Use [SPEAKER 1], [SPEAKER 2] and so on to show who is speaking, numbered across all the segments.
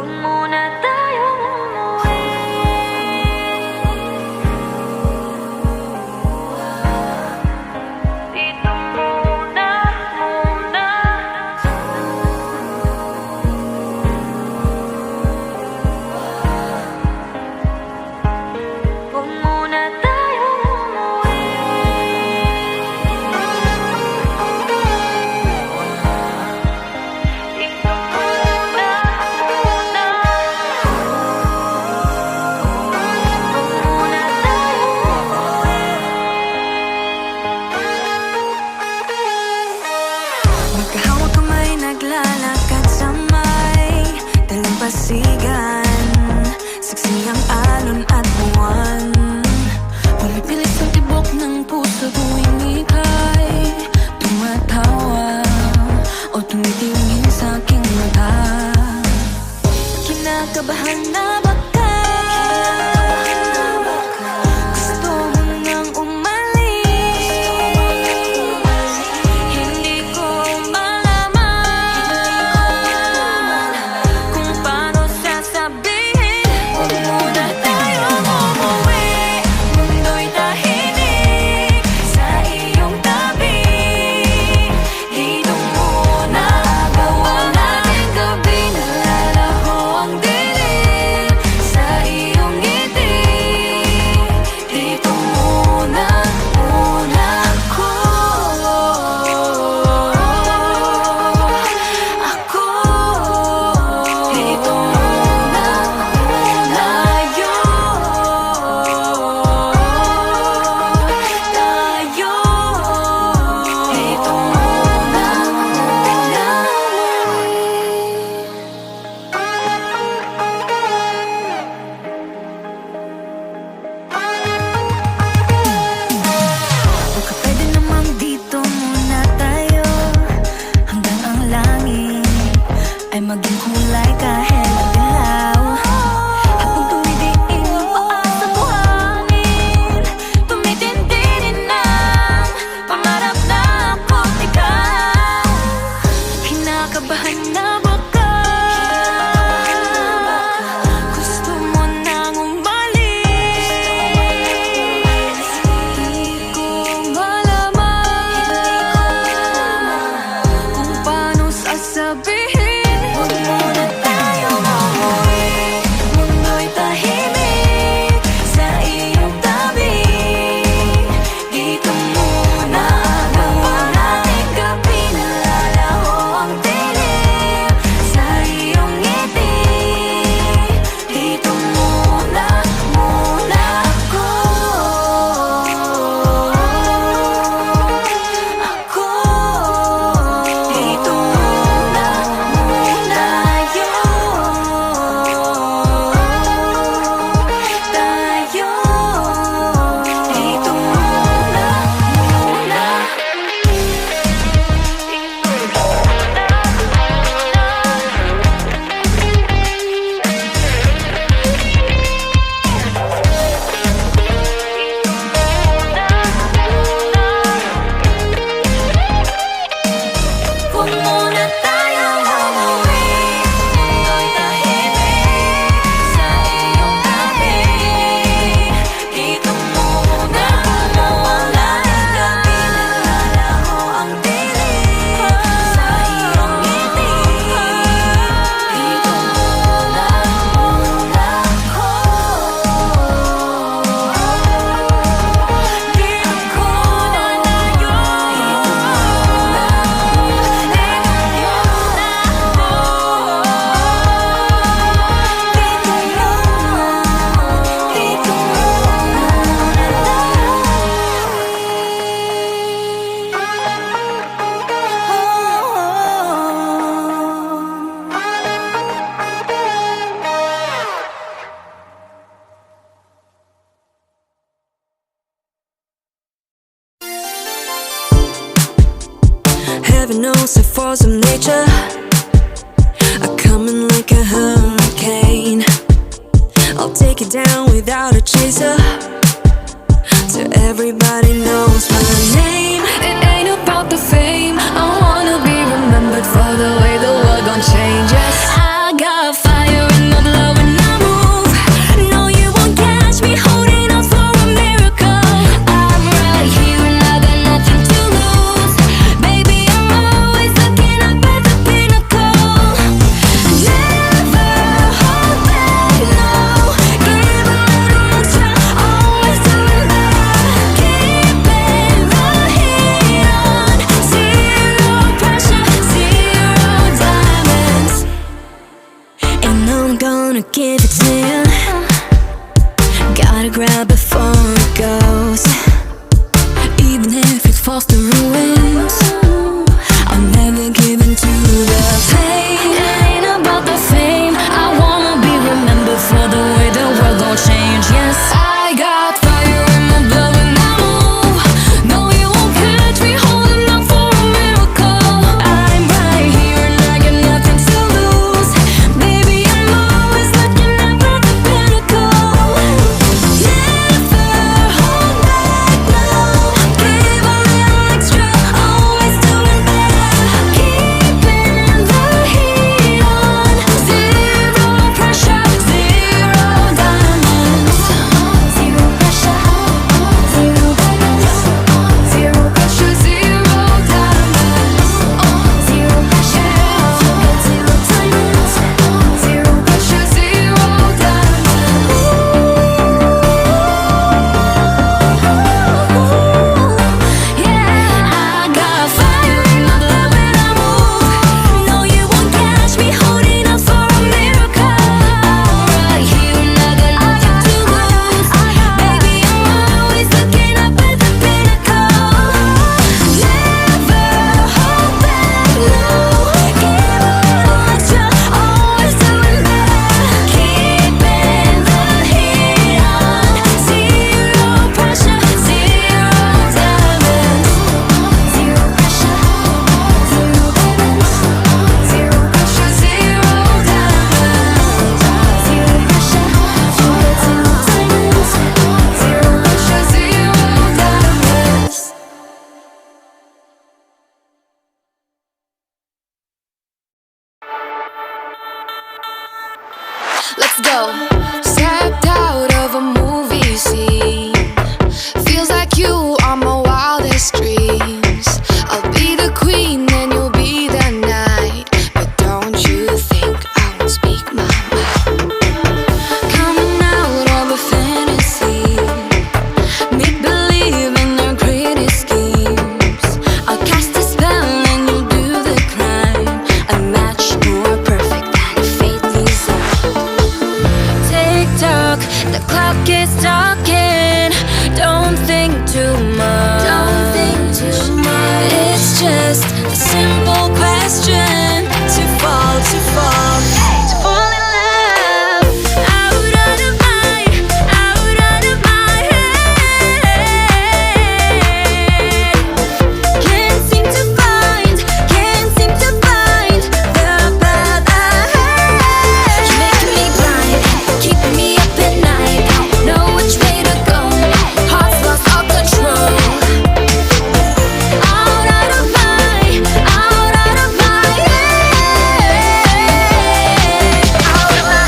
[SPEAKER 1] Huwag muna tayong umuwi. Dito muna, muna. Huwag muna tayong umuwi. Dito muna, muna. Huwag muna tayong umuwi. Magkahawak kamay, naglalakad sa may dalampasigan. Saksi ang alon at buwan. Pumipilit sa tibok ng puso tuwing ika'y tumatawa o tumitingin sa aking mata. Kinakabahan na ba ka? Gusto mo nang umalis? Hindi ko malaman kung paano sasabihin. Huwag muna tayong umuwi. Mundo'y tahimik sa iyong tabi. Dito muna gawa natin gabi. Nalalaho ang dilim sa iyong ngiti. Dito muna, muna ako. Dito muna, muna tayo. Dito muna, baka pwede namang dito muna tayo hanggang ang langit ay maging kulay kahit madilaw. Habang tumidiin ang paa sa buhangin, tumitindi ng pangarap na ako't ikaw. Kinakabahan na ba ka? Gusto mo nang umalis? Di ko malaman kung paano sasabihin. Huwag muna tayong umuwi. Mundo'y tahimik sa iyong tabi. Dito muna gawa natin gabi. Nalalaho ang dilim sa iyong ngiti. Dito muna, muna ako. Dito muna, muna tayo. Dito muna, muna. Huwag muna tayong umuwi. Mundo'y tahimik sa iyong tabi. Dito muna gawa natin gabi. Nalalaho ang dilim sa iyong ngiti. Dito muna, muna ako. Dito ko na tayo. Heaven knows the force of nature are coming like a hurricane. I'll take it down without a chaser. So everybody knows my name. It ain't about the fame. I wanna be remembered for the way the world gon' change. Yes, I got fire in gonna give it to you. Gotta grab before it goes. Even if it falls to ruins, I'll never give in to the pain. It ain't about the fame. I wanna be remembered for the way the world gon' change. Yes, I got fire in my blood when I move. No, you won't catch me holding out for a miracle. I'm right here and I got nothing to lose. Baby, I'm always looking up at the pinnacle. Never hold back, no. Give a little extra, always doing better. Keeping the heat on. Zero pressure, zero diamonds. Zero pressure, zero diamonds. Zero pressure, zero diamonds. Zero pressure, zero diamonds. Zero pressure, zero diamonds. Yeah, I got fire in my blood when I move. No, you won't catch me holding out for a miracle. Right here and I got nothing to lose. Baby, I'm always looking up at the pinnacle. Never hold back, no. Give a little extra, always doing better. Keeping the heat on. Zero pressure, zero diamonds. Zero pressure, zero diamonds. Zero pressure, zero diamonds. Zero pressure, zero diamonds. Zero pressure, zero diamonds. Let's go. Stepped out of a movie scene. Feels like you are my wildest dreams. I'll be the queen and you'll be the knight. But don't you think I won't speak my mind? Coming out of a fantasy. Make believe in our greatest schemes. I'll cast a spell and you'll do the crime. A match more perfect than fate designed. Tick-tock, the clock is ticking. Don't think too much. Don't think too much. It's just a simple question. To fall, to fall, to fall in love. Out of my head. Can't seem to find the path ahead. You're making me blind, keeping me up at night. Don't know which way to go. Heart's lost all control. Out of my head.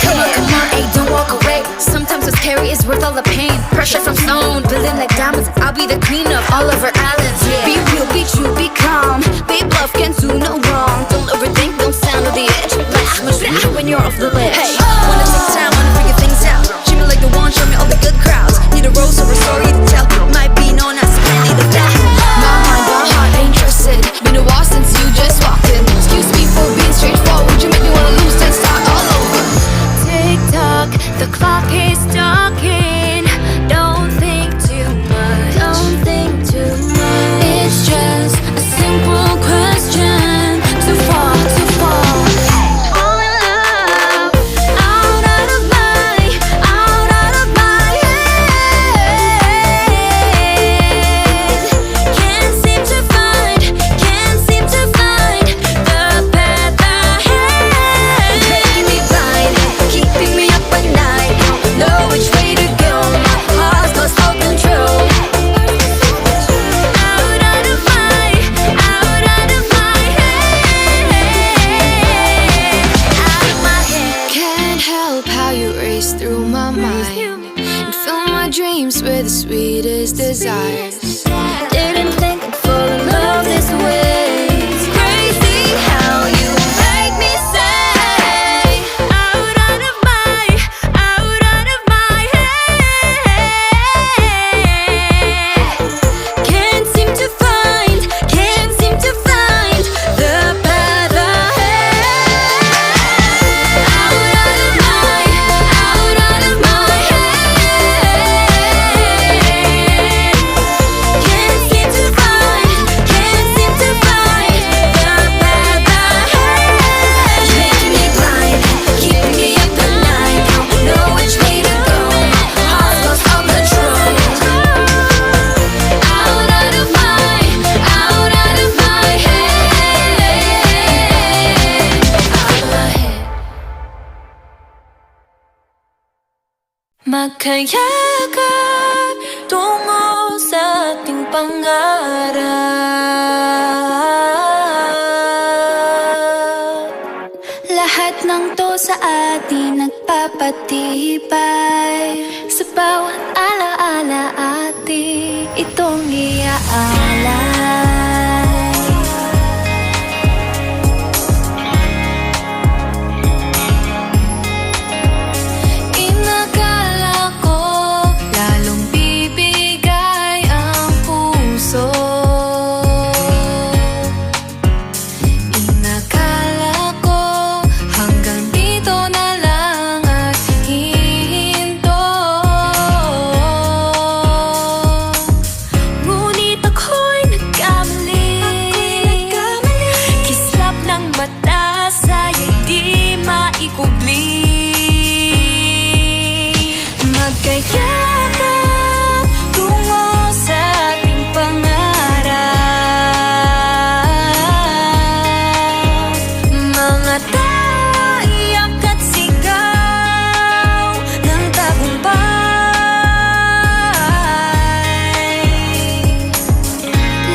[SPEAKER 1] Come on, hey, don't walk away. Sometimes what's scary is worth all the pain. Pressure from stone, building like diamonds. I'll be the queen of all of our islands. Be real, be true, be calm. Be bluff, can't do no wrong. Don't overthink, don't stand on the edge. When you're off the ledge. Hey, wanna take time, wanna figure things out. Treat me like the one, show me all the good crowds. Need a rose or a story to tell. Might be known as Penny the Fat. My mind, my heart ain't interested. Been a while since you just walked in. Excuse me for being straightforward. You make me wanna lose and start all over. Tick-tock, the clock is ticking. Don't think too much. Don't think too much. It's just a simple question. To fall, to fall. Fall in love. Out of my head. Can't seem to find the path ahead. Making me blind, keeping me up at night. Don't know which way to go. My heart's lost all control. Out of my head. Out of my head. Can't help how you race through my mind and fill my dreams with the sweetest desires. Didn't think I'd fall in love this way. It's crazy how you make me say. Out of my head. Can't seem to find the path ahead. Out of my Magkayakap tungo sa ating pangarap.
[SPEAKER 2] Lahat ng to sa atin nagpapatibay. Sa bawat alaala ating itong iaalay.
[SPEAKER 1] Inakala ko lalong bibigay ang puso. Inakala ko hanggang dito na lang at hihinto. Ngunit ako'y nagkamali. Kislap ng mata sa'yo'y di maikubli. Magkayakap tungo sa ating pangarap. Mga taiyak at sigaw ng tagumpay.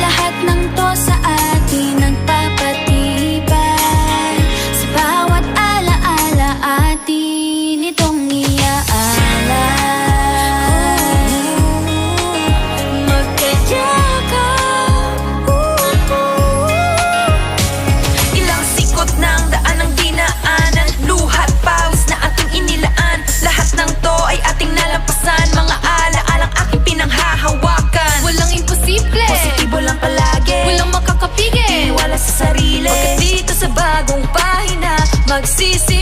[SPEAKER 2] Lahat ng to sa atin nagpapatibay. Sa bawat alaala atin itong iaalay.
[SPEAKER 1] Magkayakap, ilang sikot ng daan ang dinaanan, luhat pawis na ating inilaan. Lahat ng to ay ating nalampasan, mga alaalang aking pinanghahawakan.
[SPEAKER 2] Walang imposible,
[SPEAKER 1] Positibo lang palagi,
[SPEAKER 2] walang makakapigil.
[SPEAKER 1] tiwala sa sarili. Pagkat dito sa bagong pahina, magsisi